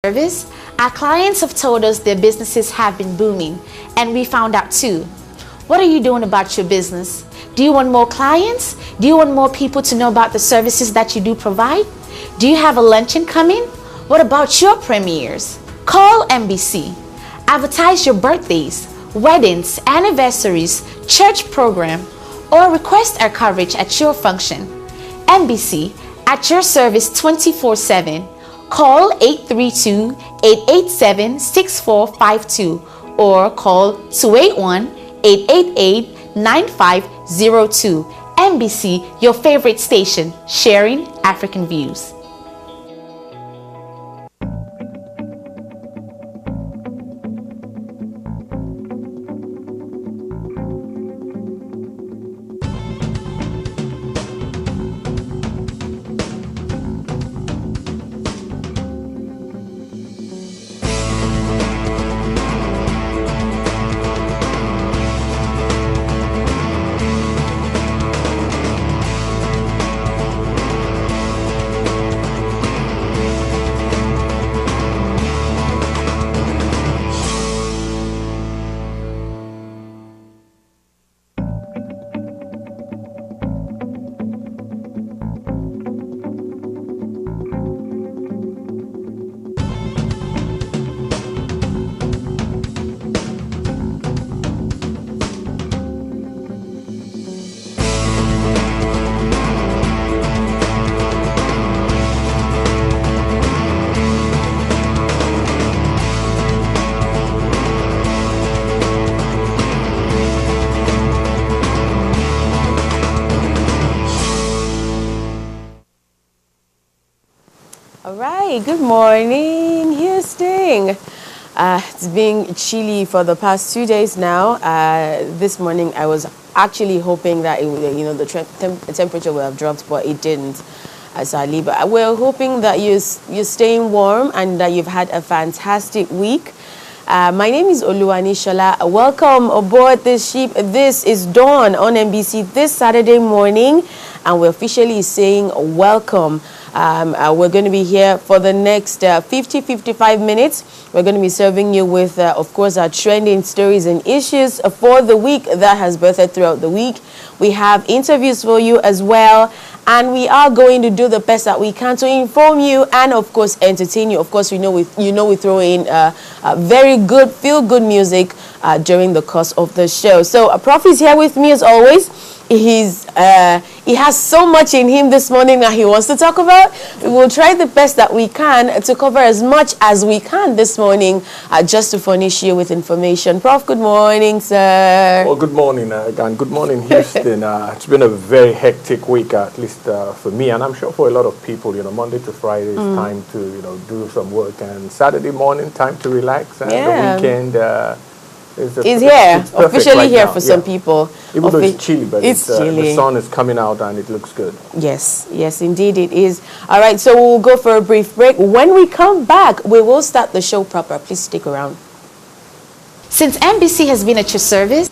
service, our clients have told us their businesses have been booming, and we found out too. What are you doing about your business? Do you want more clients? Do you want more people to know about the services that you do provide? Do you have a luncheon coming? What about your premieres? Call MBC. Advertise your birthdays, weddings, anniversaries, church program, or request our coverage at your function. MBC, at your service 24/7. Call 832-887-6452 or call 281-888-9502. MBC, your favorite station, sharing African views. Good morning, Houston. It's been chilly for the past 2 days now. This morning I was actually hoping that the temperature would have dropped, but it didn't, sadly. But we're hoping that you're staying warm and that you've had a fantastic week. My name is Oluwani Shola. Welcome aboard this ship. This is Dawn on MBC this Saturday morning, and we're officially saying welcome. We're going to be here for the next 50-55 minutes. We're going to be serving you with, of course, our trending stories and issues for the week that has birthed throughout the week. We have interviews for you as well, and we are going to do the best that we can to inform you and, of course, entertain you. Of course, we throw in very good, feel-good music during the course of the show. So, Prof is here with me as always. He has so much in him this morning that he wants to talk about. We will try the best that we can to cover as much as we can this morning, just to furnish you with information. Prof, good morning, sir. Well, good morning, and good morning, Houston. It's been a very hectic week, at least for me, and I'm sure for a lot of people. Monday to Friday is time to do some work, and Saturday morning time to relax, and the weekend. It's here, officially right here now. For some people. Even though it's chilly, but it's chilly. The sun is coming out and it looks good. Yes, indeed it is. All right, so we'll go for a brief break. When we come back, we will start the show proper. Please stick around. Since MBC has been at your service,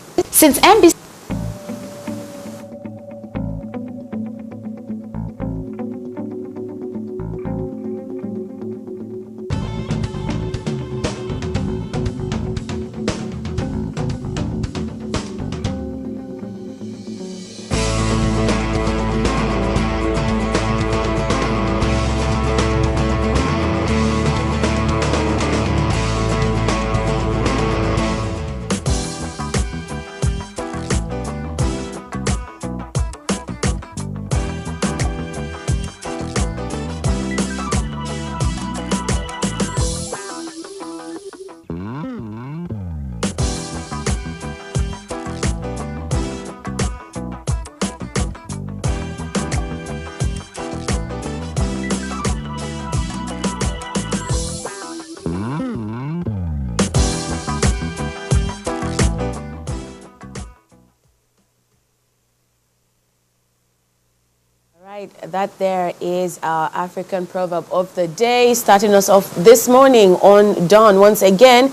right, that there is our African proverb of the day, starting us off this morning on Dawn. Once again,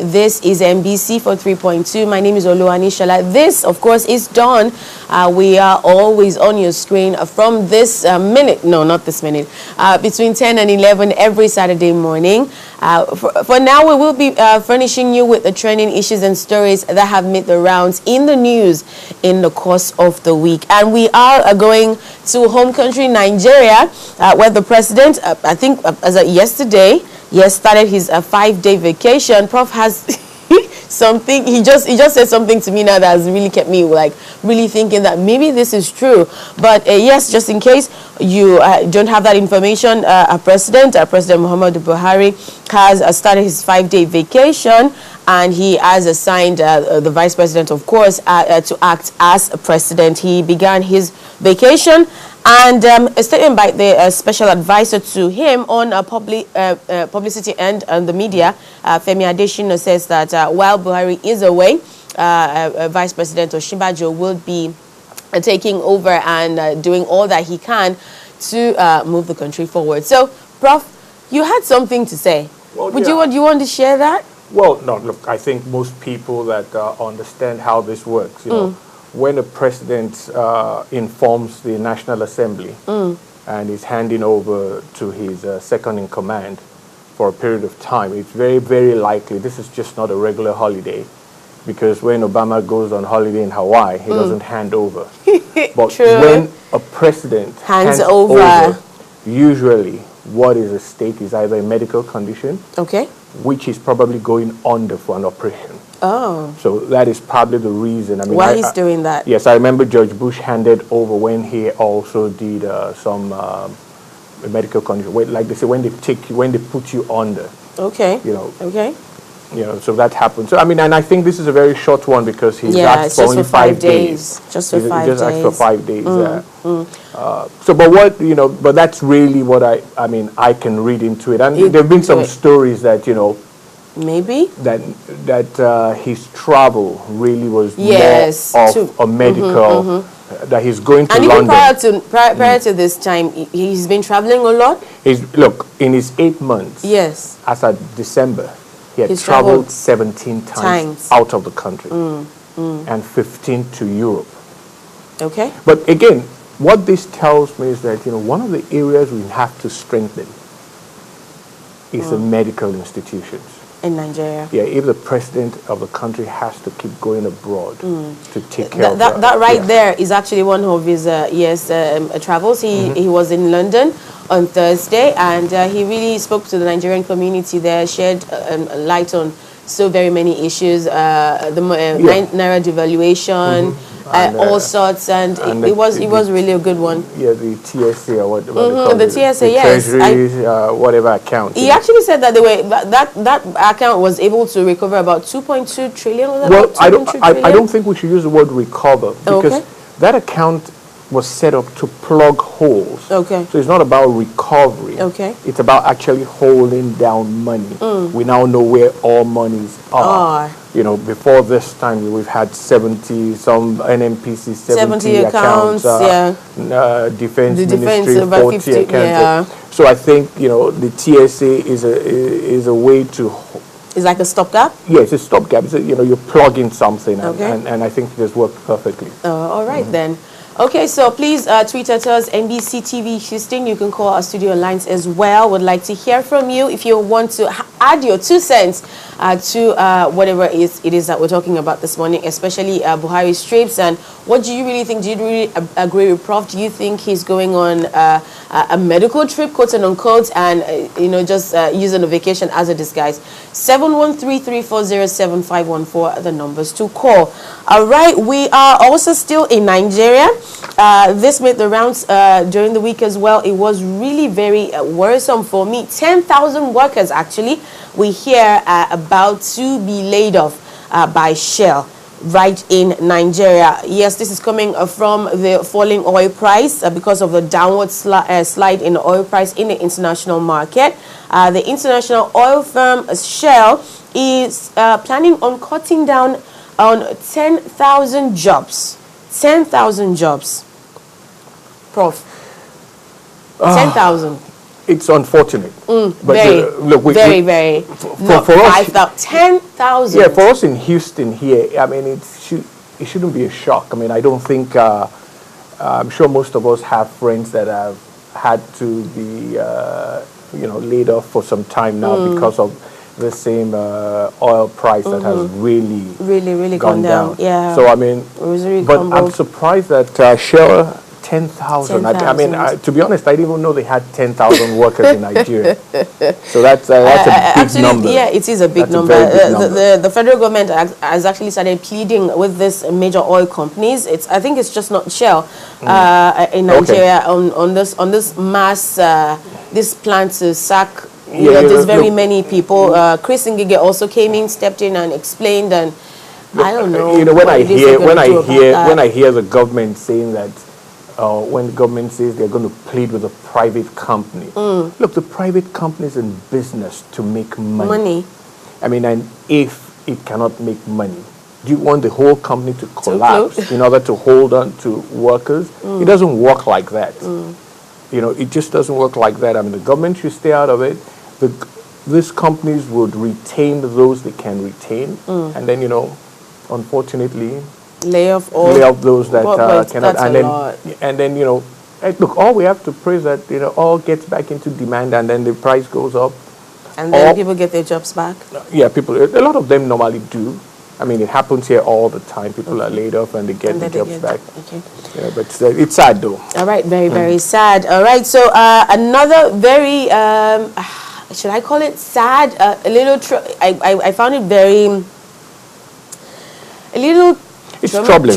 this is MBC for 3.2. My name is Oluwani Shala. This, of course, is Dawn. We are always on your screen from this minute, no, not this minute, between 10 and 11 every Saturday morning. For now, we will be furnishing you with the trending issues and stories that have made the rounds in the news in the course of the week. And we are going to home country Nigeria, where the president, I think as of yesterday, started his 5-day vacation. Prof has something, he just said something to me now that has really kept me like really thinking that maybe this is true. But yes, just in case you don't have that information, President Muhammadu Buhari has started his 5-day vacation, and he has assigned the vice president, of course, to act as president. He began his vacation, and a statement by the special advisor to him on publicity and the media, Femi Adesina, says that while Buhari is away, Vice President Osinbajo will be taking over and doing all that he can to move the country forward. So, Prof, you had something to say. Well, Do you want to share that? Well, no, look, I think most people that understand how this works, you know, when a president informs the National Assembly and is handing over to his second in command for a period of time, it's very, very likely this is just not a regular holiday, because when Obama goes on holiday in Hawaii, he doesn't hand over. But True. when a president hands over, usually what is at stake is either a medical condition, okay, which is probably going under for an operation. Oh. So that is probably the reason. I mean, why he's doing that? Yes, I remember George Bush handed over when he also did some medical condition. Like they say, when they put you under. Okay. You know. Okay. You know, so that happened. So I mean, and I think this is a very short one because he's asked for only 5 days. Just for 5 days. Just asked for 5 days. So, but what but that's really what I mean. I can read into it, and there have been some stories that maybe that his travel really was more of a medical that he's going to and London. Even prior to this time, he's been traveling a lot. Look, in his 8 months, yes, as at December, he had he's traveled 17 times out of the country and 15 to Europe. Okay. But again, what this tells me is that one of the areas we have to strengthen is the medical institutions in Nigeria. Yeah, if the president of the country has to keep going abroad to take care of that right there is actually one of his travels. He was in London on Thursday, and he really spoke to the Nigerian community there, shed light on so very many issues, the Naira devaluation, all sorts, and it was really a good one. Yeah, the TSA or what they call the it, TSA, the yes, Treasury, whatever account. He actually said that that account was able to recover about 2.2 trillion. Well, I don't think we should use the word recover, because that account was set up to plug holes. Okay. So it's not about recovery. Okay. It's about actually holding down money. We now know where all monies are. Before this time, we've had 70, some NMPC 70 accounts, Defense Ministry 40 accounts. Yeah. So I think, the TSA is a way to... It's like a stopgap? Yes, it's a stopgap. It's you're plugging something, and I think it has worked perfectly. All right, then. Okay, so please tweet at us, MBC TV Houston. You can call our studio lines as well. Would like to hear from you if you want to add your 2 cents to whatever it is that we're talking about this morning, especially Buhari's trips. And what do you really think? Do you really agree with Prof? Do you think he's going on a medical trip, quote and unquote, and just using a vacation as a disguise? 713-340-7514 are the numbers to call. All right, we are also still in Nigeria. This made the rounds during the week as well. It was really very worrisome for me. 10,000 workers actually we hear about to be laid off by Shell right in Nigeria. Yes, this is coming from the falling oil price because of the downward slide in the oil price in the international market. The international oil firm Shell is planning on cutting down on 10,000 jobs. 10,000 jobs. Prof. 10,000. It's unfortunate. But Very, look, very. Not for us, 5,000, 10,000. yeah, for us in Houston here, I mean, it shouldn't be a shock. I mean, I don't think, I'm sure most of us have friends that have had to be, laid off for some time now because of the same oil price that has really gone down. Yeah. So, I mean, It was really but crumbled. I'm surprised that Shell, 10,000. I mean, 10,000. to be honest, I didn't even know they had 10,000 workers in Nigeria. So that's a big actually, number. yeah, it is a big That's a number. very big number. The federal government has actually started pleading with these major oil companies. I think it's just not Shell in Nigeria on this mass this plan to sack. There's very many people. Chris Ngige also came in, stepped in, and explained. And I don't know. When I hear the government saying that. When the government says they're going to plead with a private company. Look, the private company is in business to make money. I mean, and if it cannot make money, do you want the whole company to collapse in order to hold on to workers? It doesn't work like that. It just doesn't work like that. I mean, the government should stay out of it. These companies would retain those they can retain. And then, unfortunately, lay off those that cannot, and then look, all we have to pray is that all gets back into demand, and then the price goes up, and then people get their jobs back. Yeah, a lot of them normally do. I mean, it happens here all the time. People are laid off and they get their jobs back. Okay. Yeah, but it's sad though. All right, very sad. All right, so another very should I call it sad? A little. I found it a little. It's troubling.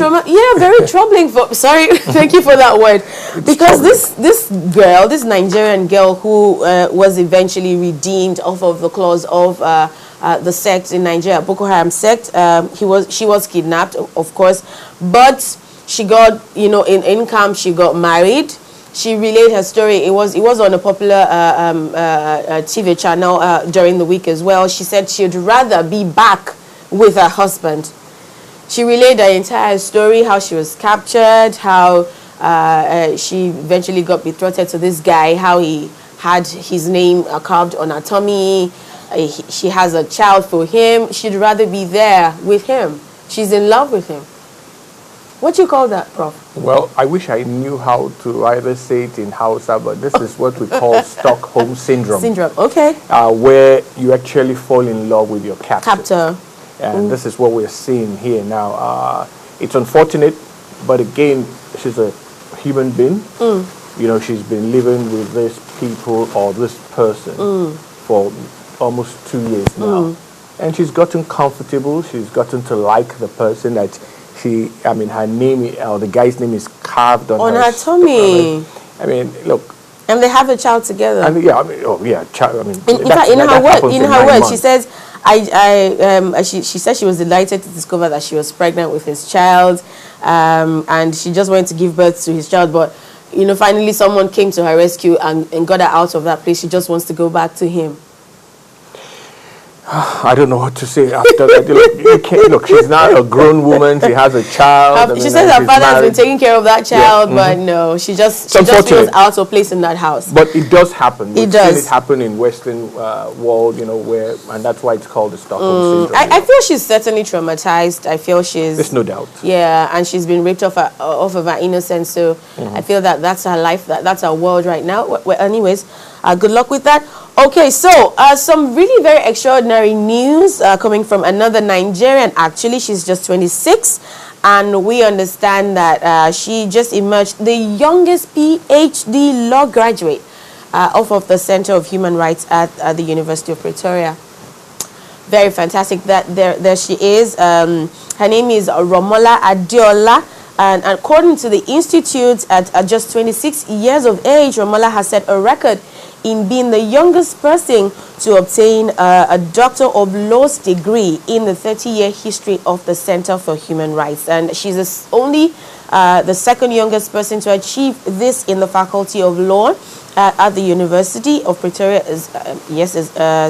Very troubling. Sorry, thank you for that word. Because this Nigerian girl who was eventually redeemed off of the clause of the sect in Nigeria, Boko Haram sect. She was kidnapped, of course, but she got in camp. She got married. She relayed her story. It was on a popular TV channel during the week as well. She said she'd rather be back with her husband. She relayed her entire story, how she was captured, how she eventually got betrothed to this guy, how he had his name carved on her tummy. She has a child for him. She'd rather be there with him. She's in love with him. What do you call that, Prof? Well, I wish I knew how to either say it in Hausa, but this is what we call Stockholm Syndrome. Okay. Where you actually fall in love with your captor. And this is what we're seeing here now. It's unfortunate, but again, she's a human being. She's been living with these people or this person for almost 2 years now. And she's gotten comfortable. She's gotten to like the person that her name, or the guy's name is carved on her tummy. I mean, look. And they have a child together. And child. In her words, she says, she said she was delighted to discover that she was pregnant with his child, and she just wanted to give birth to his child. But finally, someone came to her rescue and got her out of that place. She just wants to go back to him. I don't know what to say after that. Look, she's not a grown woman. She has a child. She says her father has been taking care of that child, but no, she just feels out of place in that house. But it does happen. It does. Seen it happen in Western world, and that's why it's called the Stockholm Syndrome. I feel she's certainly traumatized. I feel she's. There's no doubt. Yeah, and she's been ripped off of her innocence. So I feel that's her life. That's her world right now. Well, anyways, good luck with that. Okay, so some really very extraordinary news coming from another Nigerian. Actually, she's just 26, and we understand that she just emerged the youngest PhD law graduate off of the Center of Human Rights at the University of Pretoria. Very fantastic. That there she is. Her name is Romola Adeola. And according to the institute, at just 26 years of age, Romola has set a record in being the youngest person to obtain a Doctor of Laws degree in the 30-year history of the Center for Human Rights. And she's only the second youngest person to achieve this in the Faculty of Law at the University of Pretoria,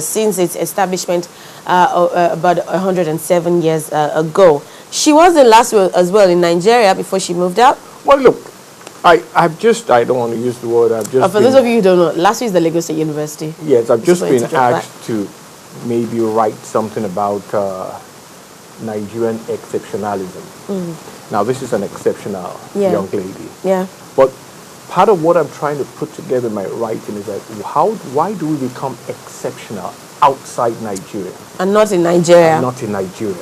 since its establishment about 107 years ago. She was the last as well in Nigeria before she moved out. Well, look, I don't want to use the word, I've just For those of you who don't know, last week is the Lagos State University. Yes, I've just been to drop asked to maybe write something about Nigerian exceptionalism. Now, this is an exceptional young lady. Yeah. But part of what I'm trying to put together in my writing is that why do we become exceptional outside Nigeria? And not in Nigeria. And not in Nigeria.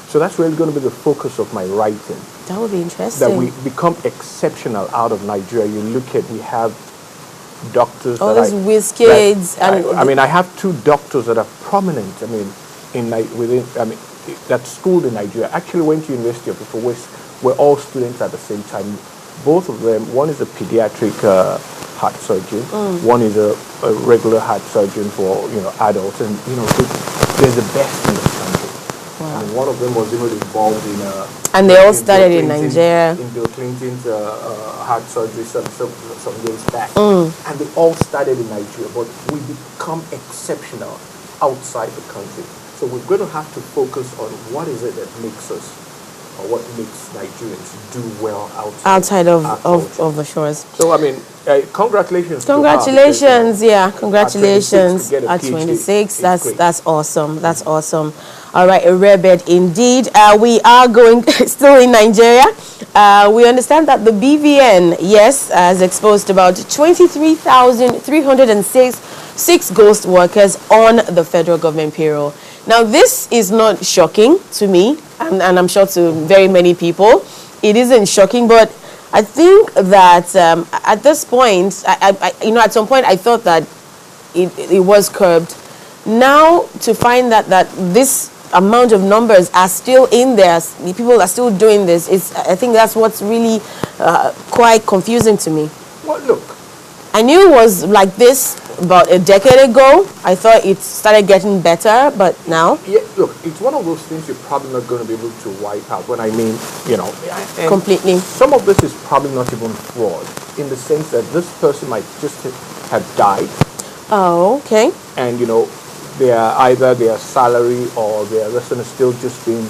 So that's really going to be the focus of my writing. That would be interesting. That we become exceptional out of Nigeria. You look at, we have doctors. All these whiz kids. I have 2 doctors that are prominent. That schooled in Nigeria. Actually went to University of Ife West. We're all students at the same time. Both of them, one is a pediatric heart surgeon, one is a regular heart surgeon for adults, and they're the best in the country. Wow. And one of them was even involved in and they all started in Nigeria. In Bill Clinton's heart surgery some years back, and they all started in Nigeria. But we become exceptional outside the country, so we're going to have to focus on what is it that makes us, or what makes Nigerians do well outside of the shores. So congratulations. Congratulations, congratulations at 26. That's awesome. That's awesome. All right, a rare bed indeed. We are going still in Nigeria. We understand that the BVN, has exposed about 23,306 ghost workers on the federal government payroll. Now, this is not shocking to me, and I'm sure to very many people. It isn't shocking, but I think that at this point, at some point, I thought that it was curbed. Now, to find that this amount of numbers are still in there, people are still doing this, I think that's what's really quite confusing to me. Well, look, I knew it was like this about a decade ago. I thought it started getting better, but now? Yeah, look, it's one of those things you're probably not going to be able to wipe out. When I mean, completely. Some of this is probably not even fraud, in the sense that this person might just have died. Oh, okay. And, either their salary or their resident is still just being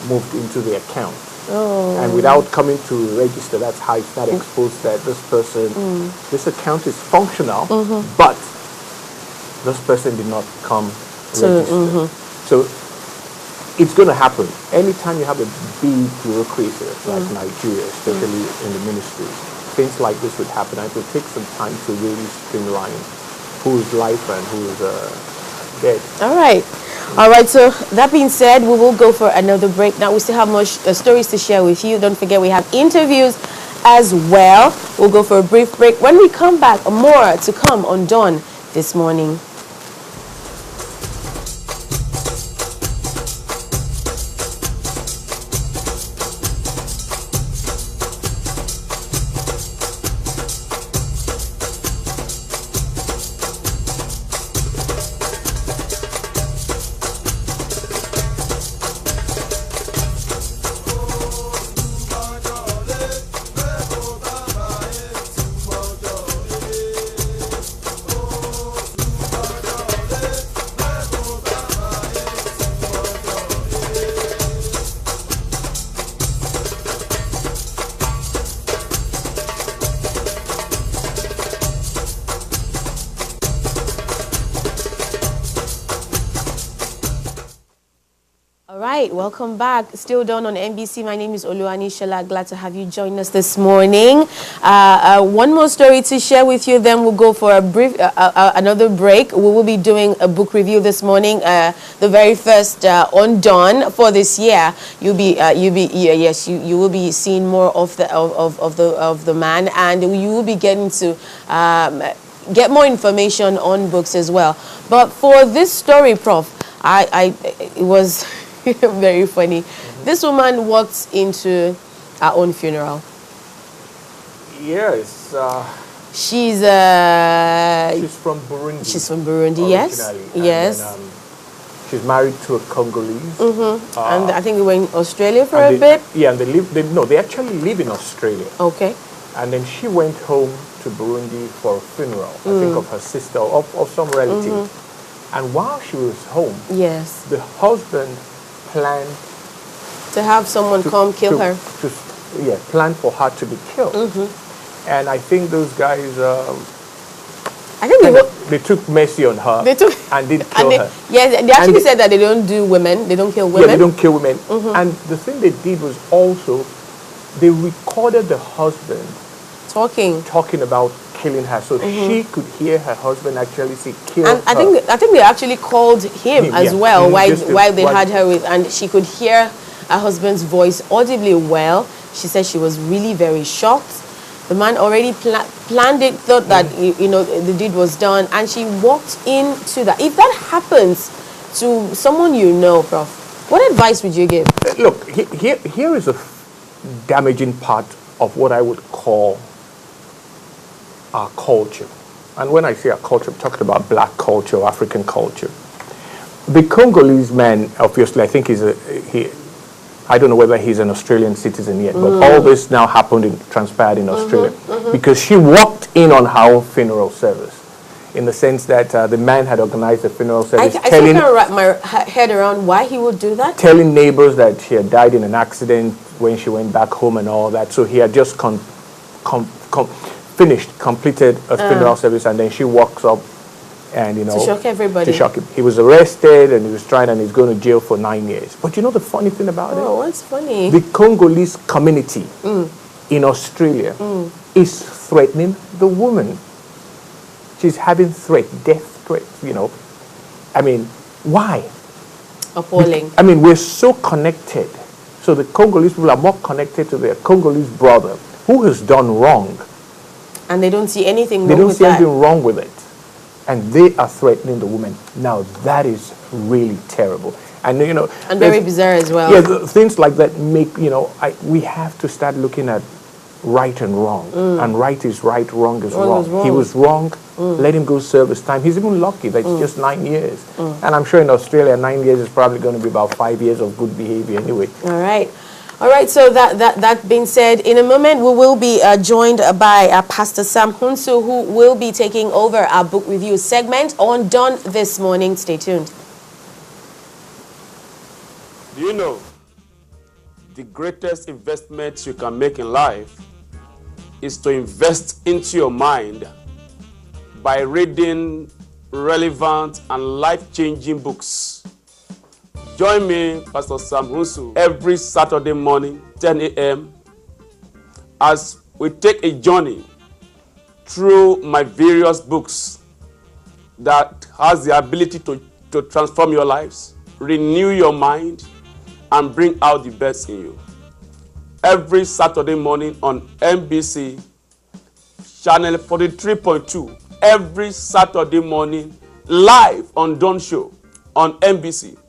moved into the account. Oh. And without coming to register, that's how it's not exposed that this person, this account is functional, but this person did not come register. So it's going to happen. Anytime you have a big bureaucracy like Nigeria, especially in the ministry, things like this would happen. And it will take some time to really streamline who's life and who's dead. All right, so that being said, we will go for another break. Now, we still have more stories to share with you. Don't forget, we have interviews as well. We'll go for a brief break. When we come back, more to come on Dawn this morning. Welcome back. Still Dawn on MBC. My name is Oluwani Shola. Glad to have you join us this morning. One more story to share with you, then we'll go for a brief another break. We will be doing a book review this morning, the very first on Dawn for this year. You will be seeing more of the man, and you will be getting to get more information on books as well. But for this story, Prof, it was very funny. This woman walked into her own funeral. Yes. She's from Burundi. She's from Burundi, yes. Yes. Then, she's married to a Congolese. And I think they were in Australia for a bit. Yeah, and they actually live in Australia. Okay. And then she went home to Burundi for a funeral, I think of her sister or of some relative. And while she was home, yes, the husband planned to have someone come kill her. Planned for her to be killed. And I think those guys, I think they took mercy on her. they took and did kill her. Yes, they actually said that they don't do women. They don't kill women. Yeah, they don't kill women. And the thing they did was also, they recorded the husband talking about killing her, so she could hear her husband actually say kill and her. I think they actually called him as yeah. well Just while they had her with, and she could hear her husband's voice audibly well. She said she was really very shocked. The man already planned it, thought that you know the deed was done, and she walked into that. If that happens to someone you know, Prof, what advice would you give? Look, here is a damaging part of what I would call our culture. And when I say our culture, I'm talking about black culture, African culture. The Congolese man, obviously, I think I don't know whether he's an Australian citizen yet, but all this now transpired in Australia because she walked in on her funeral service, in the sense that the man had organized a funeral service. I still can't wrap my head around why he would do that. Telling neighbors that she had died in an accident when she went back home and all that. So he had just completed a funeral service, and then she walks up and, you know, to shock everybody. To shock him. He was arrested and he was tried and he's going to jail for 9 years. But you know the funny thing about it? Oh, what's funny? The Congolese community in Australia is threatening the woman. She's having death threats, you know. I mean, why? Appalling. I mean, we're so connected. So the Congolese people are more connected to their Congolese brother who has done wrong. And they don't see anything wrong with that. They don't see anything wrong with it. And they are threatening the woman. Now, that is really terrible. And, you know... And very bizarre as well. Yeah, things like that make, you know, we have to start looking at right and wrong. And right is right, wrong is wrong. He was wrong. Let him go serve his time. He's even lucky that it's just 9 years. And I'm sure in Australia, 9 years is probably going to be about 5 years of good behavior anyway. All right. All right, so that being said, in a moment we will be joined by Pastor Sam Hunsu, who will be taking over our book review segment on Dawn This Morning. Stay tuned. Do you know the greatest investment you can make in life is to invest into your mind by reading relevant and life-changing books? Join me, Pastor Sam Hunsu, every Saturday morning, 10 a.m., as we take a journey through my various books that has the ability to transform your lives, renew your mind, and bring out the best in you. Every Saturday morning on MBC, channel 43.2. Every Saturday morning, live on Dawn Show on MBC.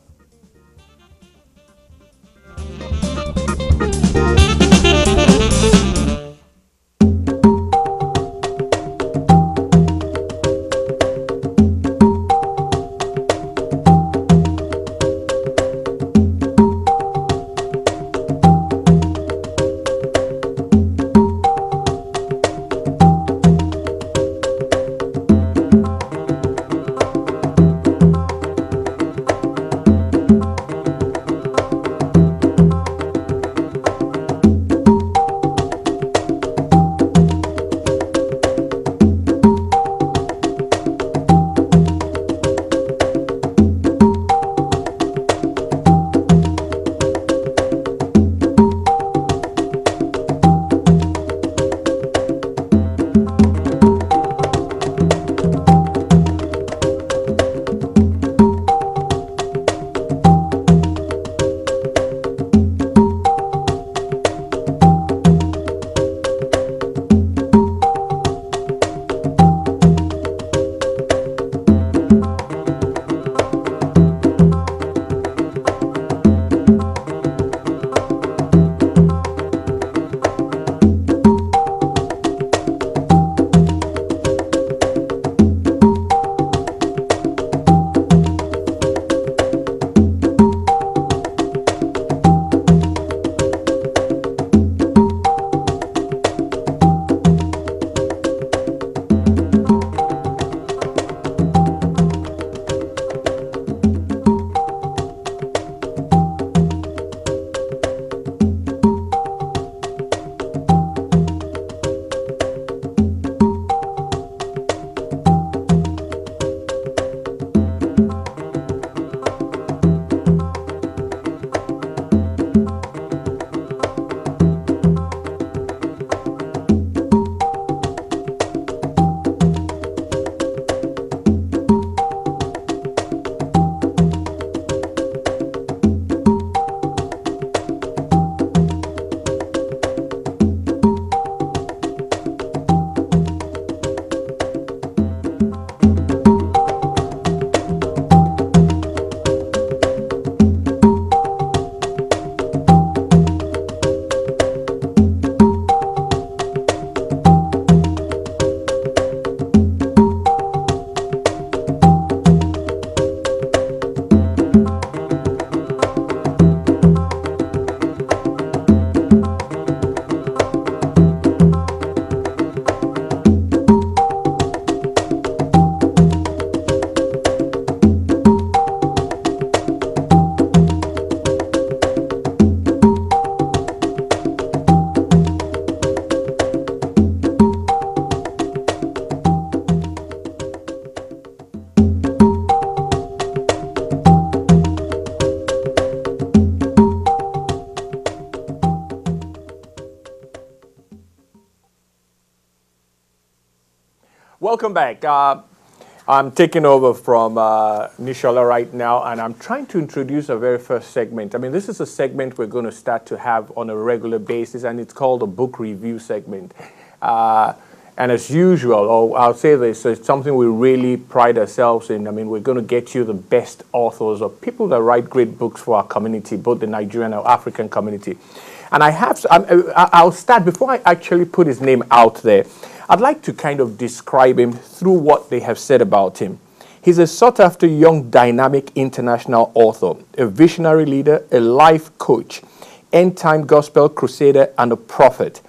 Welcome back. I'm taking over from Nishola right now, and I'm trying to introduce our very first segment. I mean, this is a segment we're going to start to have on a regular basis, and it's called a book review segment. And as usual, or I'll say this, it's something we really pride ourselves in. I mean, we're going to get you the best authors or people that write great books for our community, both the Nigerian and African community. And I'll start, before I actually put his name out there, I'd like to kind of describe him through what they have said about him. He's a sought-after young, dynamic international author, a visionary leader, a life coach, end-time gospel crusader, and a prophet.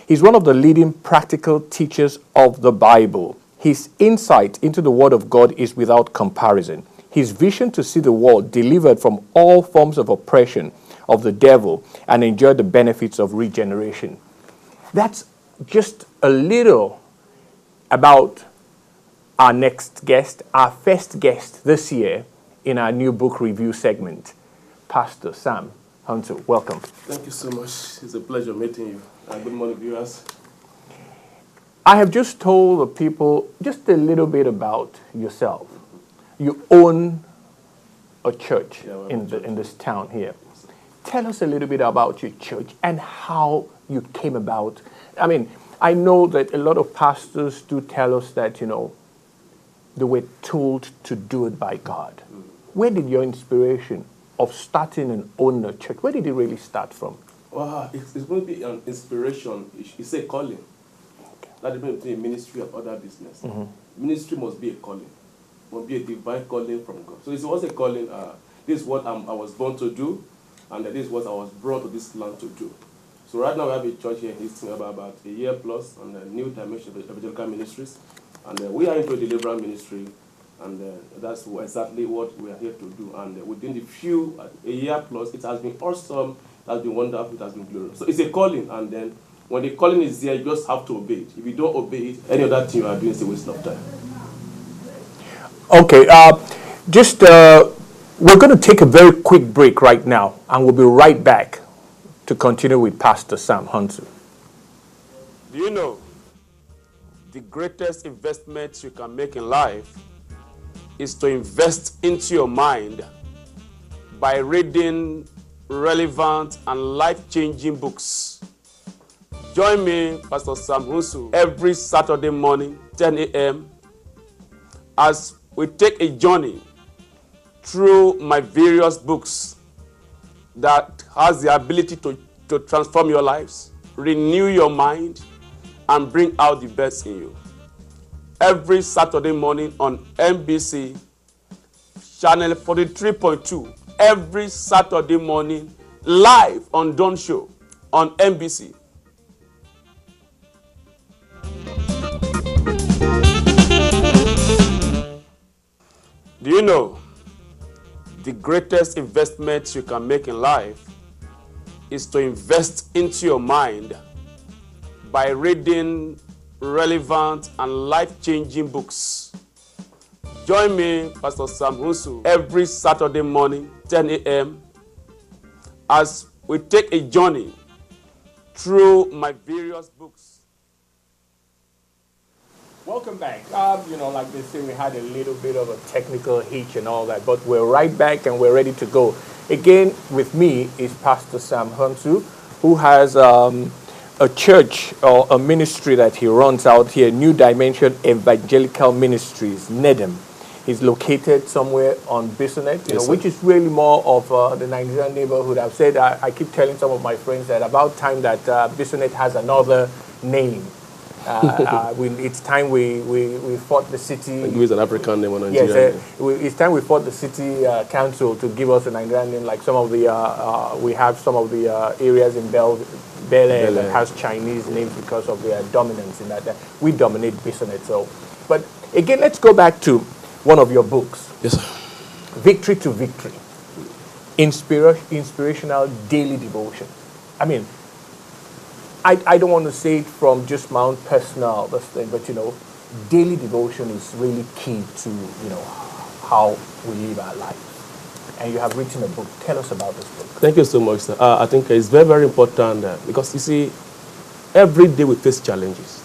He's one of the leading practical teachers of the Bible. His insight into the Word of God is without comparison. His vision to see the world delivered from all forms of oppression of the devil and enjoy the benefits of regeneration. That's just a little about our next guest, our first guest this year in our new book review segment, Pastor Sam Hunter. Welcome. Thank you so much. It's a pleasure meeting you. Good morning, viewers. I have just told the people just a little bit about yourself. You own a church in this town here. Tell us a little bit about your church and how you came about. I mean, I know that a lot of pastors do tell us that, you know, they were told to do it by God. Where did your inspiration of starting and owning a church, where did it really start from? Well, it's going to be an inspiration. It's a calling. Okay. That depends between a ministry and other business. Mm-hmm. Ministry must be a calling. Must be a divine calling from God. So it was a calling. This is what I was born to do, and this is what I was brought to this land to do. So right now we have a church here in Houston about a year plus, and a new dimension of evangelical ministries. And we are into a deliverance ministry, and that's exactly what we are here to do. And within a year plus, it has been awesome, it has been wonderful, it has been glorious. So it's a calling, and then when the calling is there, you just have to obey it. If you don't obey it, any other thing you are doing is a waste of time. Okay, we're going to take a very quick break right now, and we'll be right back to continue with Pastor Sam Hunter. Do you know the greatest investment you can make in life is to invest into your mind by reading relevant and life-changing books? Join me, Pastor Sam Hunter, every Saturday morning, 10 a.m., as we take a journey through my various books that has the ability to transform your lives, renew your mind, and bring out the best in you. Every Saturday morning on MBC, channel 43.2. Every Saturday morning, live on Dawn Show on MBC. Do you know the greatest investment you can make in life is to invest into your mind by reading relevant and life-changing books? Join me, Pastor Sam Hunter, every Saturday morning, 10 a.m., as we take a journey through my various books. Welcome back. Like they say, we had a little bit of a technical hitch and all that, but we're right back and we're ready to go. Again, with me is Pastor Sam Hunter, who has a church or a ministry that he runs out here, New Dimension Evangelical Ministries, NEDM. He's located somewhere on Bisonet, which is really more of the Nigerian neighborhood. I've said, I keep telling some of my friends that about time that Bisonet has another name. It's time we fought the city. Give us an African name on Nigeria. Yes, it's time we fought the city council to give us a Nigerian name. Like some of the, we have some of the areas in Bel Air that has Chinese names because of their dominance in that. We dominate Bisonet. So, but again, let's go back to one of your books. Yes, sir. Victory to Victory. Inspirational daily devotion. I mean, I don't want to say it from just my own personal thing, but daily devotion is really key to how we live our life. And you have written a book. Tell us about this book. Thank you so much, sir. I think it's very, very important because you see, every day we face challenges.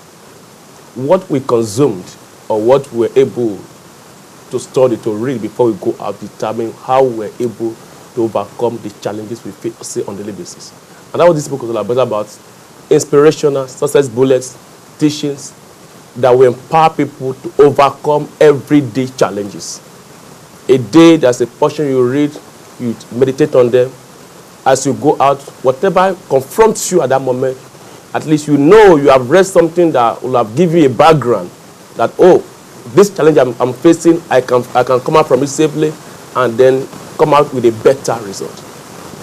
What we consumed or what we're able to study, to read before we go out, determine how we're able to overcome the challenges we face on a daily basis. And that's what this book is all about inspirational, success bullets, teachings that will empower people to overcome everyday challenges. A day, there's a portion you read, you meditate on them. As you go out, whatever confronts you at that moment, at least you know you have read something that will have given you a background that, oh, this challenge I'm facing, I can come out from it safely and then come out with a better result.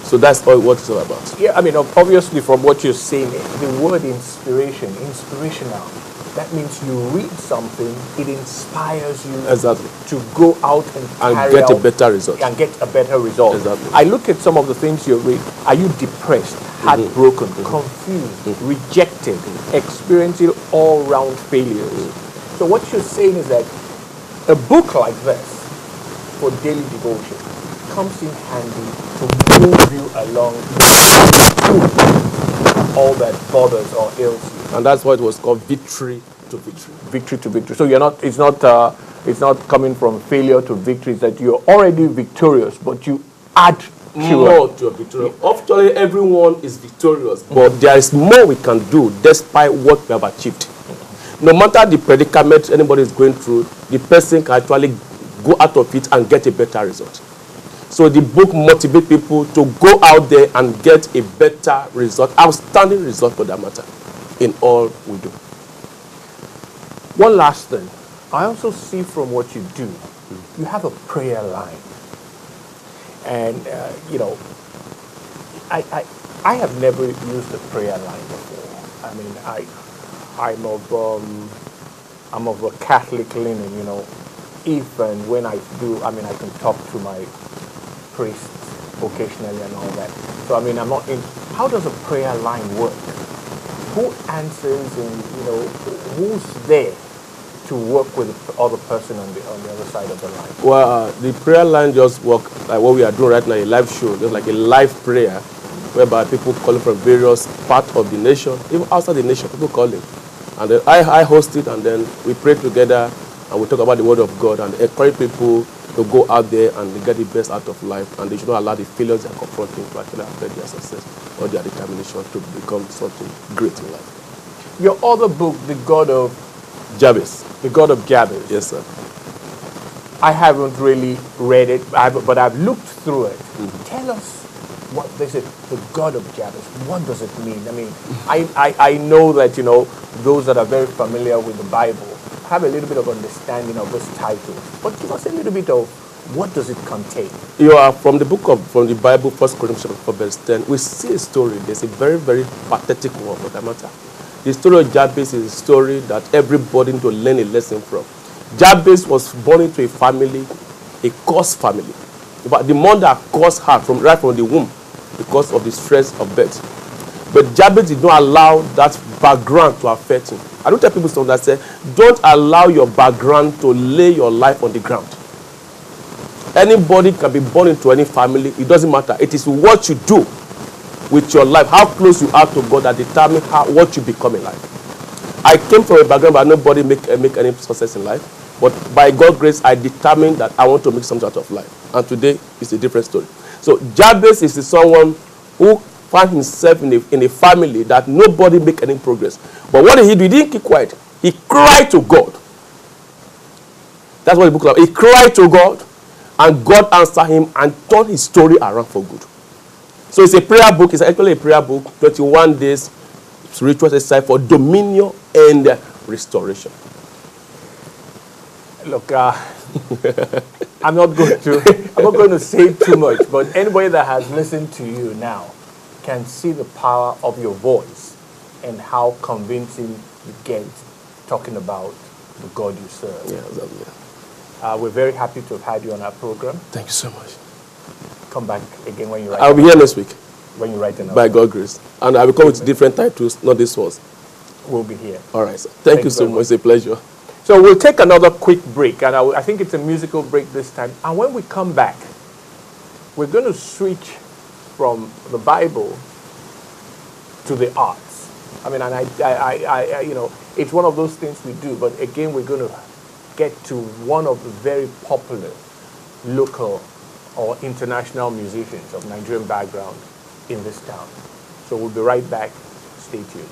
So that's what it's all about. Yeah, I mean, obviously from what you're saying, the word inspiration, inspirational, that means you read something, it inspires you to go out and get a better result. And get a better result. Exactly. I look at some of the things you read. Are you depressed, heartbroken, confused, rejected, experiencing all-round failures? So what you're saying is that a book like this for daily devotion comes in handy to move you along all that bothers or ails you. And that's why it was called victory to victory. Victory to victory. So it's not coming from failure to victory. It's that you're already victorious, but you add more to a victory. Actually, everyone is victorious, but there is more we can do despite what we have achieved. No matter the predicament anybody is going through, the person can actually go out of it and get a better result. So the book motivates people to go out there and get a better result, outstanding result for that matter, in all we do. One last thing. I also see from what you do, you have a prayer line. And, I have never used a prayer line before. I mean, I'm of a Catholic linen, if and when I do, I can talk to my priest occasionally and all that. So, I'm not in. How does a prayer line work? Who answers and, who's there to work with the other person on the other side of the line? Well, the prayer line just works like what we are doing right now, a live show, just like a live prayer, whereby people calling from various parts of the nation, even outside the nation, people calling. And then I host it, and then we pray together, and we talk about the Word of God, and encourage people to go out there and get the best out of life, and they should not allow the failures they are confronting to actually affect their success or their determination to become something great in life. Your other book, The God of Jabez. The God of Jabez. Yes, sir. I haven't really read it, but I've looked through it. Tell us what they said, the God of Jabez. What does it mean? I know that, those that are very familiar with the Bible have a little bit of understanding of this title. But give us a little bit of what does it contain? You are from the Bible, 1 Corinthians 4, verse 10. We see a story. There's a very, very pathetic one for that matter. The story of Jabez is a story that everybody needs to learn a lesson from. Jabez was born into a family, a cursed family. But the mother cursed her right from the womb because of the stress of birth. But Jabez did not allow that background to affect him. I don't tell people something that say, don't allow your background to lay your life on the ground. Anybody can be born into any family. It doesn't matter. It is what you do with your life, how close you are to God, that determines what you become in life. I came from a background where nobody make any success in life. But by God's grace, I determined that I want to make something out of life. And today, it's a different story. So Jabez is someone who found himself in a family that nobody make any progress. But what did he do? He didn't keep quiet. He cried to God. That's what the book is about. He cried to God, and God answered him and turned his story around for good. So it's a prayer book. It's actually a prayer book. 21 days spiritual exercise for dominion and restoration. Look, I'm not going to say too much, but anybody that has listened to you now can see the power of your voice and how convincing you get talking about the God you serve. Yeah, exactly. We're very happy to have had you on our program. Thank you so much. Come back again when you write. I'll be here next week. When you write another. By God's grace. And I will come with different titles, not this one. We'll be here. All right, sir. Thank you so much. It's a pleasure. So we'll take another quick break, and I think it's a musical break this time. And when we come back, we're going to switch from the Bible to the arts. I mean, and I it's one of those things we do. But again, we're going to get to one of the very popular local or international musicians of Nigerian background in this town. So we'll be right back. Stay tuned.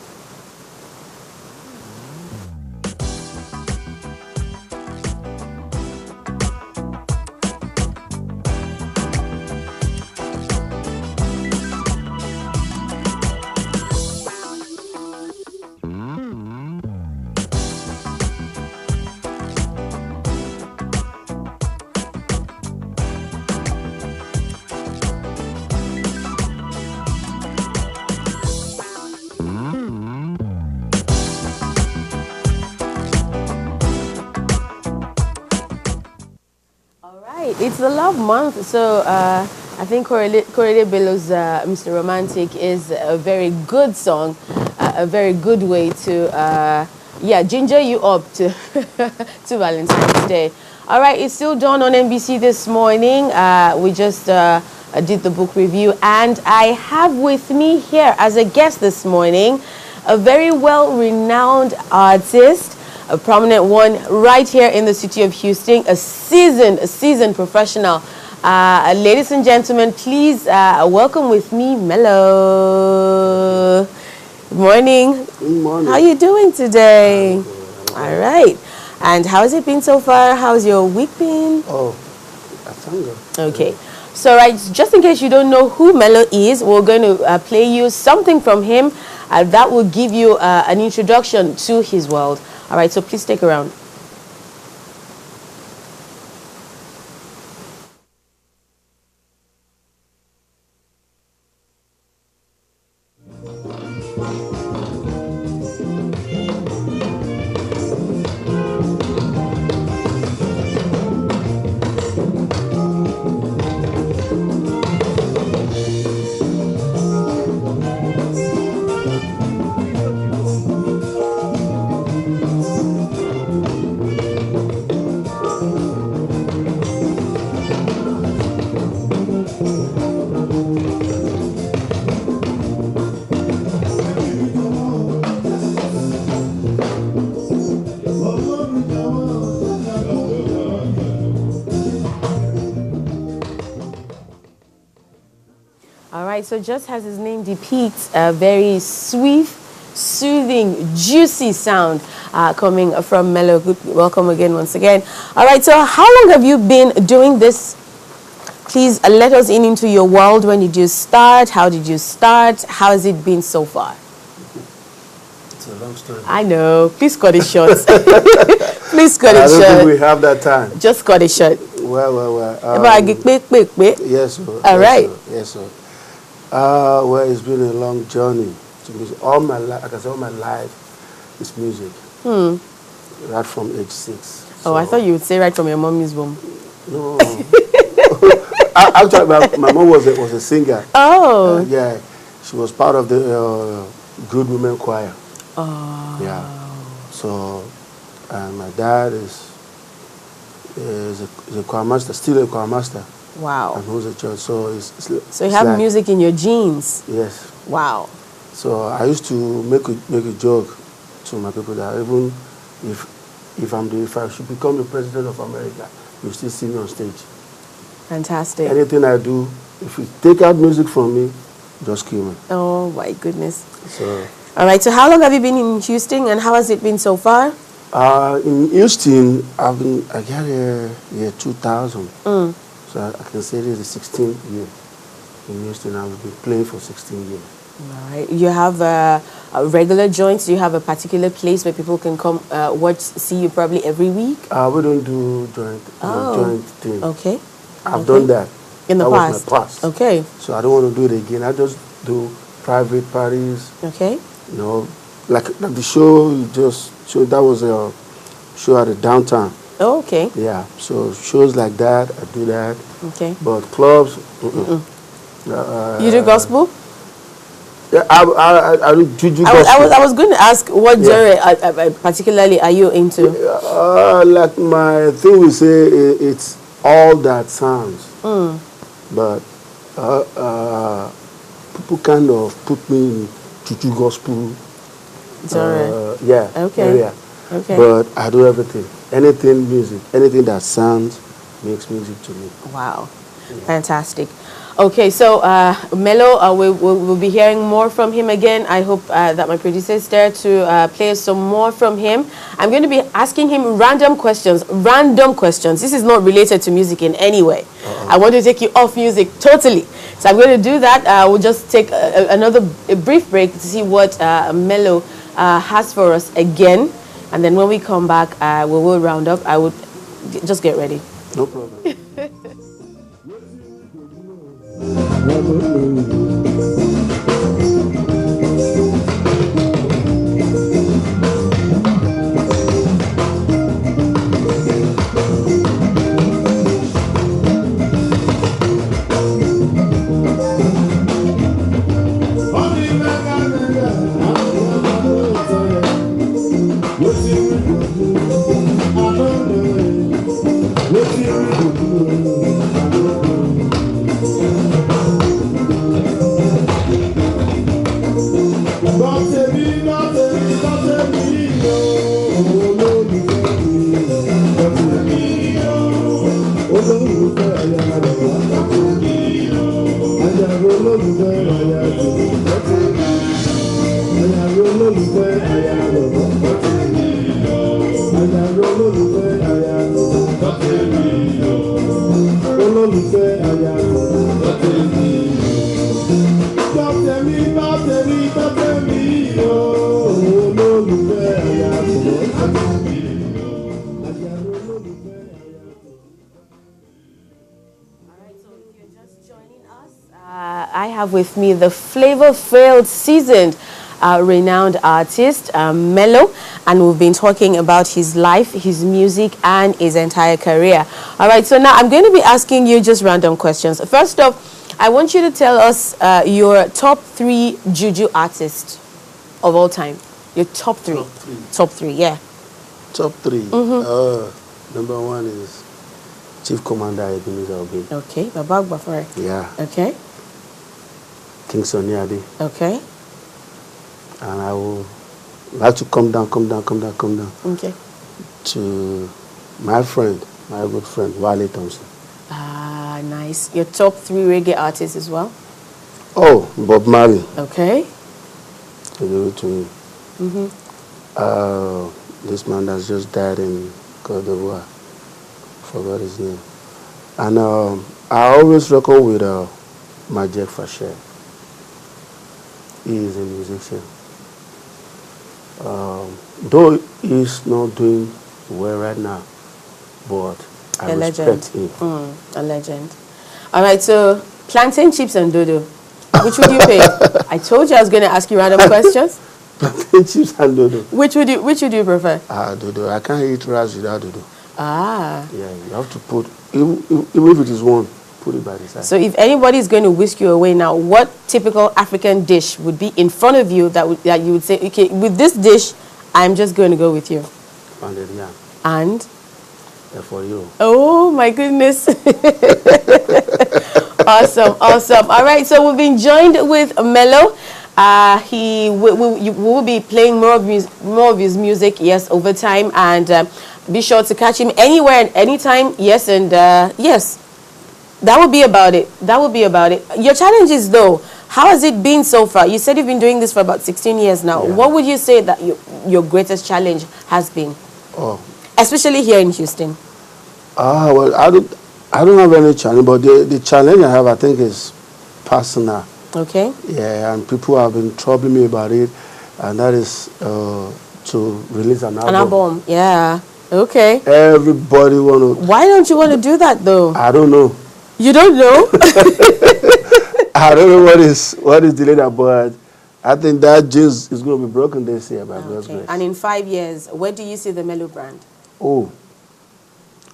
It's the love month, so I think Korede Bello's Mr. Romantic is a very good song, a very good way to, ginger you up to, to Valentine's Day. All right, it's still Dawn on MBC this morning. We just did the book review, and I have with me here as a guest this morning a very well-renowned artist, a prominent one right here in the city of Houston, a seasoned professional. Ladies and gentlemen, please welcome with me Mello. Good morning. Good morning. How are you doing today? All right. And how has it been so far? How's your week been? Oh, I thank God. Okay. So, right, just in case you don't know who Mello is, we're going to play you something from him that will give you an introduction to his world. All right, so please stick around. So just as his name depicts, a very sweet, soothing, juicy sound coming from Mello. Welcome again, once again. All right, so how long have you been doing this? Please let us into your world. When did you start? How did you start? How has it been so far? It's a long story. I know. Please cut it short. Please cut it short. I don't think we have that time. Just cut it short. Well. Yes, sir. All right. Yes, sir. Well, it's been a long journey to music. All my life, like I said, all my life is music. Right from age 6. So. Oh, I thought you would say right from your mommy's womb. No. Actually, my mom was a singer. Oh. Yeah, she was part of the Good Women Choir. Oh. Yeah. So, and my dad is a choir master, still a choir master. Wow. And who's a church. So you have like, music in your genes. Yes. Wow. So I used to make a joke to my people that even if I should become the president of America, you still see me on stage. Fantastic. Anything I do, if you take out music from me, just kill me. Oh my goodness. So. All right. So how long have you been in Houston, and how has it been so far? In Houston, I got here 2000. So I can say this is the 16th year in Houston. I've been playing for 16 years. All right. You have a regular joints? Do you have a particular place where people can come see you probably every week? We don't do joint thing. Okay. I've done that. In the past? Was my past. Okay. So I don't want to do it again. I just do private parties. Okay. You know, like the show you just showed, that was a show at the downtown. Oh, okay. Yeah, so shows like that, I do that. Okay. But clubs, you do gospel? Yeah, I do juju gospel. I was going to ask what genre particularly are you into? Like my thing we say, it's all that sounds. But people kind of put me in juju gospel. Genre. Yeah. Okay. Area. Okay. But I do everything. Anything music, anything that sounds makes music to me. Wow. Fantastic. Okay, so Mello, we'll be hearing more from him again. I hope that my producer is there to play some more from him. I'm going to be asking him random questions. Random questions. This is not related to music in any way. I want to take you off music totally. So I'm going to do that. We'll just take a brief break to see what Mello has for us again. And then when we come back, we will round up. I would just get ready. No problem. I have with me the flavor-filled, seasoned, renowned artist, Mello, and we've been talking about his life, his music, and his entire career. All right, so now I'm going to be asking you just random questions. First off, I want you to tell us your top 3 Juju artists of all time. Your top 3. Top 3. Top 3, yeah. Top 3. Number 1 is Chief Commander Ebenezer Obey. Okay, Babak Bafare. Yeah. Okay. King Sonny Ade. Okay. And I will like to come down Okay. to my friend, my good friend, Wale Thompson. Ah, nice. Your top 3 reggae artists as well? Oh, Bob Marley. Okay. He gave it to me. This man that's just died in Côte d'Ivoire. Forgot his name. And I always reckon with Majek Fasher. He is a musician. Though he's not doing well right now, but I respect him. A legend. All right, so plantain chips and dodo. Which would you pick? I told you I was going to ask you random questions. Plantain chips and dodo. Which would you prefer? Dodo. I can't eat rice without dodo. Ah. Yeah, you have to put, even if it is one, put it by the side. So if anybody is going to whisk you away now, what typical African dish would be in front of you that you would say, okay, with this dish, I'm just going to go with you? Pounded yam. And? For you. Oh my goodness. Awesome. All right, so we've been joined with Mello. We will be playing more of his music, yes, over time, and be sure to catch him anywhere and anytime, yes, and yes. That would be about it. Your challenges, though, how has it been so far? You said you've been doing this for about 16 years now. Yeah. What would you say that your greatest challenge has been? Oh. Especially here in Houston. Well, I don't have any challenge, but the challenge I have, I think, is personal. Okay. Yeah, and people have been troubling me about it, and that is to release an album. An album, yeah. Okay. Everybody want to. Why don't you want to do that, though? I don't know. You don't know? I don't know what is delayed, but I think that juice is going to be broken this year by God's grace. And in 5 years, where do you see the Mello brand? Oh,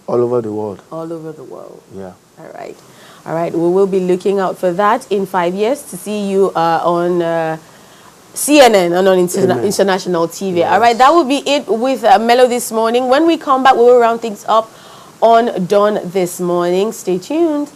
all over the world. All over the world. Yeah. All right. We will be looking out for that in 5 years to see you on CNN and on international TV. Yes. All right. That will be it with Mello this morning. When we come back, we will round things up on Dawn This Morning. Stay tuned.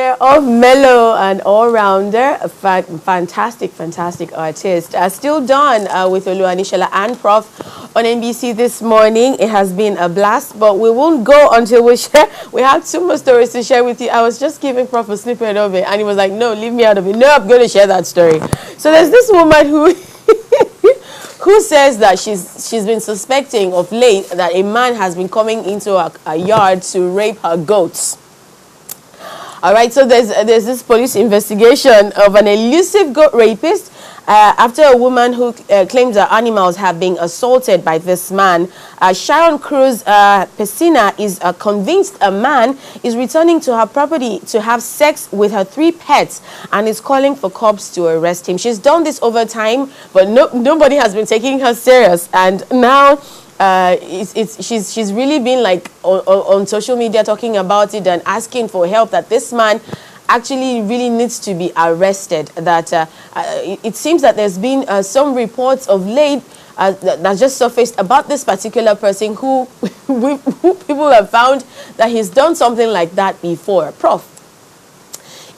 pair of mellow and all-rounder, a fantastic artist. Still done with Oluwanishala and Prof on MBC this morning. It has been a blast, but we won't go until we share. We have 2 more stories to share with you. I was just giving Prof a snippet of it, and he was like, no, leave me out of it. No, I'm going to share that story. So there's this woman who who says that she's been suspecting of late that a man has been coming into a yard to rape her goats. All right, so there's this police investigation of an elusive goat rapist after a woman who claims her animals have been assaulted by this man. Sharon Cruz Pesina is convinced a man is returning to her property to have sex with her 3 pets and is calling for cops to arrest him. She's done this over time, but nobody has been taking her serious, and now she's really been like on social media talking about it and asking for help, that this man actually really needs to be arrested. That it seems that there's been some reports of late that just surfaced about this particular person who people have found that he's done something like that before. Prof,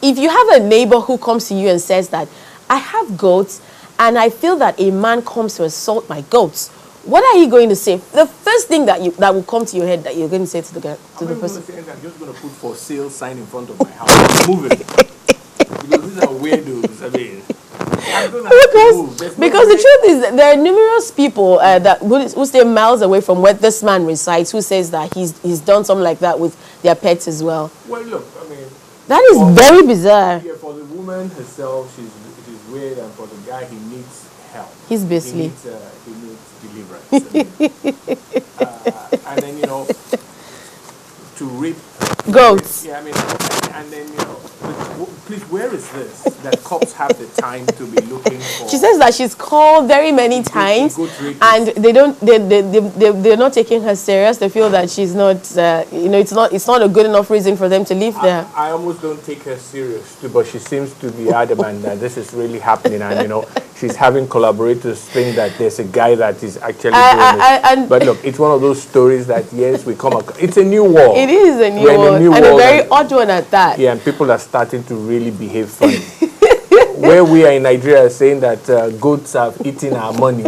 if you have a neighbor who comes to you and says that I have goats and I feel that a man comes to assault my goats, what are you going to say? The first thing that will come to your head that you're going to say to the person? I'm just going to put for sale sign in front of my house. I'm moving. Because these are weirdos. I mean, because the truth is that there are numerous people who stay miles away from where this man resides, who says that he's done something like that with their pets as well. Well, look, I mean, that is very bizarre. Yeah, for the woman herself, she's weird, and for the guy, he needs help. He's basically. He needs deliverance. And then, to rape goats. Yeah, I mean, and then, please, where is this? That cops have the time to be looking for. She says that she's called very many times, and they're not taking her serious. They feel that she's not, it's not a good enough reason for them to leave there. I almost don't take her serious, but she seems to be adamant that this is really happening, and she's having collaborators think that there's a guy that is actually doing it. But look, it's one of those stories that, yes, we come across. It's a new world. It is a new world, and a very odd one at that. Yeah, and people are starting to really behave funny. Where we are in Nigeria saying that goats have eaten our money,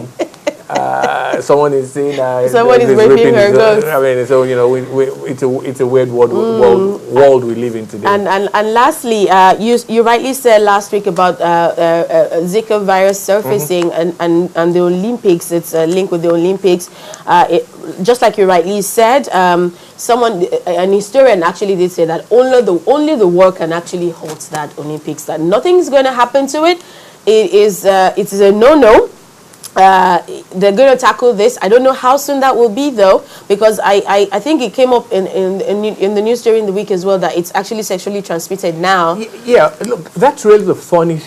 someone is saying someone is raping her goats. I mean, so it's a weird world we live in today. And lastly, you rightly said last week about Zika virus surfacing and the Olympics. It's a link with the Olympics. Just like you rightly said, an historian actually did say that only the war can actually halt that Olympics. That nothing's going to happen to it. It is a no-no. They're going to tackle this. I don't know how soon that will be, though, because I think it came up in the news during the week as well that it's actually sexually transmitted now. Yeah, look, that's really the funny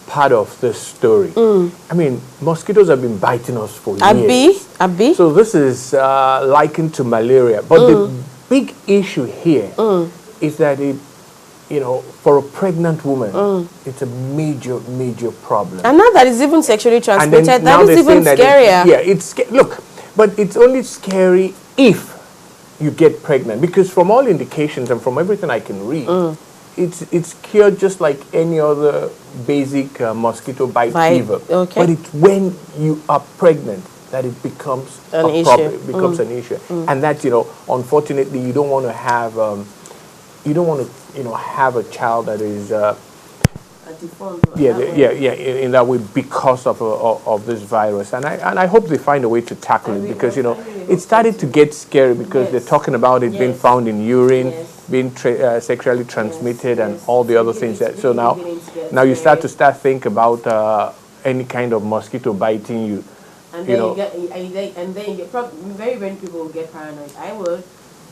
part of this story. I mean, mosquitoes have been biting us for years. Abi. So this is likened to malaria. But the big issue here is that for a pregnant woman, it's a major problem. And now that it's even sexually transmitted, that is even scarier. Look, but it's only scary if you get pregnant, because from all indications and from everything I can read, it's cured just like any other basic mosquito bite fever. Okay. But it's when you are pregnant that it becomes an issue. It becomes an issue, and that unfortunately, you don't want to have have a child that is in that way because of this virus, and I hope they find a way to tackle it, because it started to get scary because they're talking about it being found in urine, being sexually transmitted, and all the other things. So now you start to think about any kind of mosquito biting you. And then you get very many people will get paranoid. I would.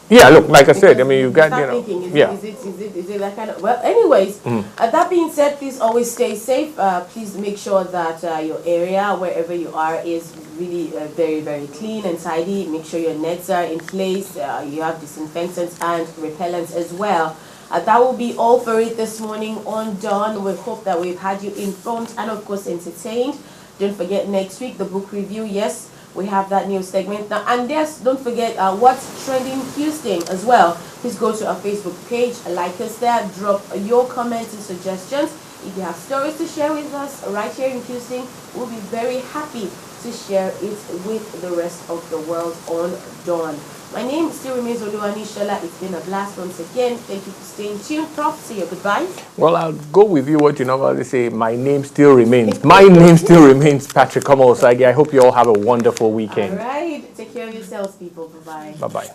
Yeah, look, like I said, I mean, you got, thinking, is it that kind of... Well, anyways, that being said, please always stay safe. Please make sure that your area, wherever you are, is really very, very clean and tidy. Make sure your nets are in place. You have disinfectants and repellents as well. That will be all for it this morning on Dawn. We hope that we've had you informed and, of course, entertained. Don't forget, next week, the book review, yes. We have that news segment now. And yes, don't forget what's trending Houston as well. Please go to our Facebook page, like us there, drop your comments and suggestions. If you have stories to share with us right here in Houston, we'll be very happy to share it with the rest of the world on Dawn. My name still remains Oluwani Shola. It's been a blast once again. Thank you for staying tuned. Prof, say your goodbye. Well, I'll go with you what you normally say. My name still remains. My name still remains Patrick Omosagi. I hope you all have a wonderful weekend. All right. Take care of yourselves, people. Bye-bye.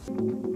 Bye-bye.